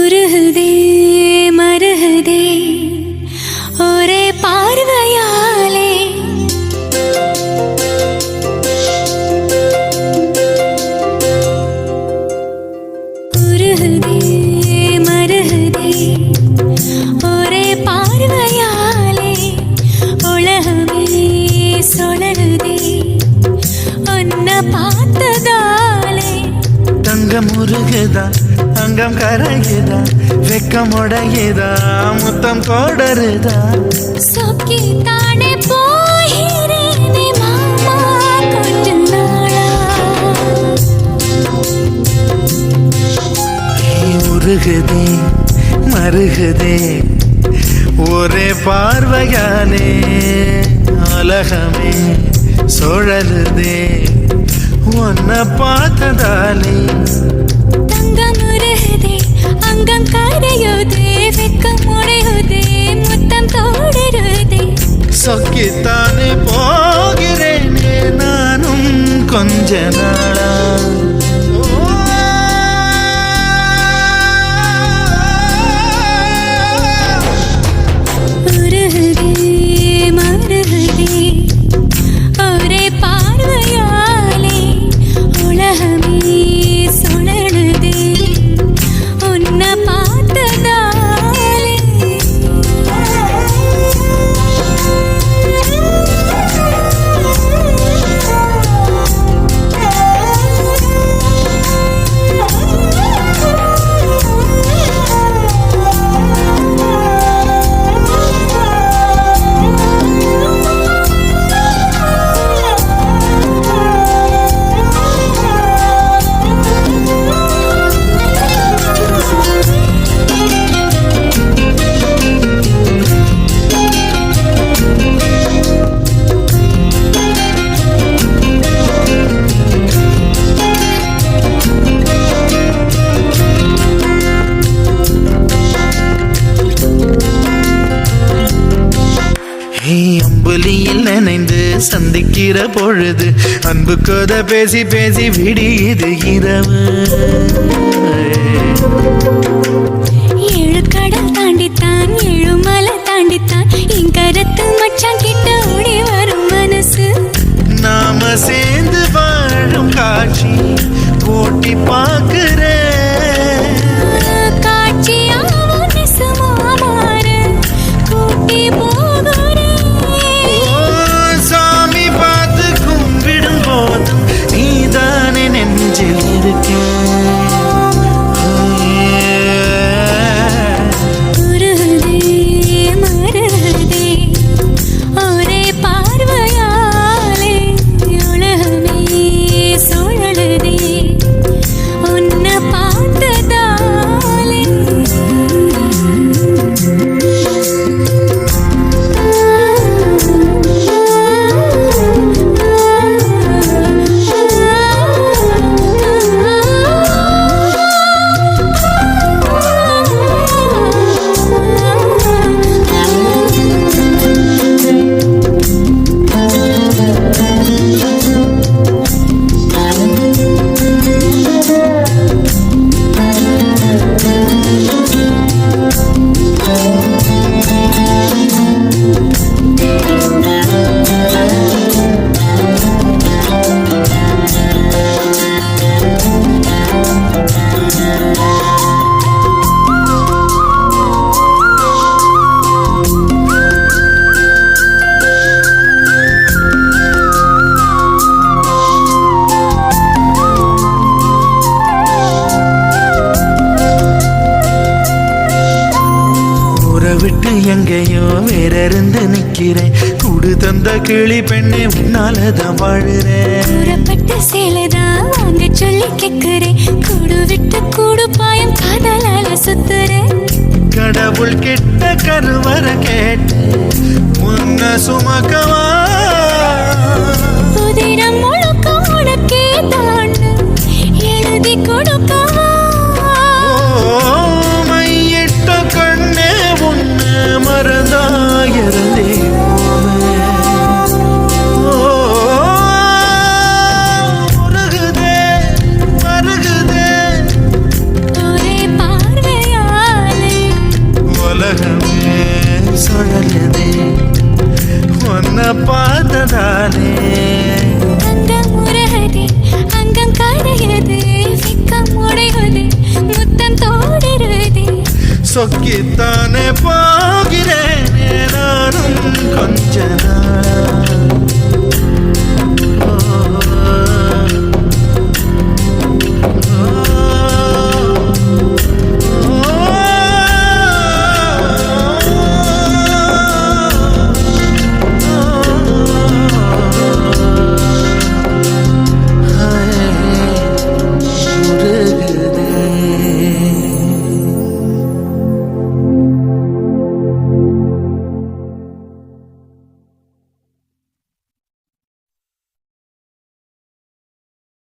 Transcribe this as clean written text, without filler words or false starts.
உருகுதே மருகுதே ஒரே பார்வையாலே உருகுதே மருகுதே ஒரே பார்வையாலே உலகமே சுழலுதே உன்னை பார்த்ததாலே தங்கம் உருகுதா அங்கம் கரையுதா வெக்கம் உடையுதா முத்தம் தொடருதா சொக்கி தானே போகிறேனே மாமா கொஞ்ச நாளா உருகுதே மருகுதே ஒரே பார்வையாலே உலகமே சுழலுதே உன்னை பார்த்ததாலே தங்கம் உருகுதே அங்கம் கரையுதே வெக்கம் உடையுதே முத்தம் தொடருதே சொக்கித்தானே போகிறேனே நானும் கொஞ்ச நாளா உருகுதே மருகுதே ஒரே பார்வையாலே உலகமே சுழலுதே உன்னை பார்த்ததாலே அம்புலியில் நினைந்து சந்திக்கிற பொழுது அன்பு கதை பேசி பேசி விடியுது இரவு ஏழு கடல் தாண்டித்தான் ஏழு மலை தாண்டித்தான் என் கருத்து மச்சான் கிட்ட ஓடி வரும் மனசு நாம சேர்ந்து வாழும் காட்சி போட்டி பார்க்கிறேன் காட்சியாவும் நெசமா மாற கூட்டி போகிறேன் சாமி பார்த்து கும்பிடும் போதும் நீதானே நெஞ்சில் இருக்கேன் உருகுதே மருகுதே ஒரே பார்வையாலே உலகமே சுழலுதே உன்னை பார்த்ததாலே விட்டு எங்கேயோ வேற இருந்து நிக்கிறேன் கூடு தந்த கிளி பெண்ணே உன்னாலதான் வாழுறேன் கூறப்பட்ட சேலைதான் வாங்க சொல்லி கேட்கிறேன் கூடு விட்டு கூடு பாயம் காதலால சுத்துறேன் கடவுள் கிட்ட கருவற கேட்டு உன்னை சுமக்கவா புதினம் முழுக்க உனக்கே தாண்டு எழுதி கொடுக்கவா மையிட்ட கண்ணே உன்னை மறந்தாயிருந்தே ஒரே பார்வையா சொக்கித்தானே போகிறேன் நானும் கொஞ்ச நாள்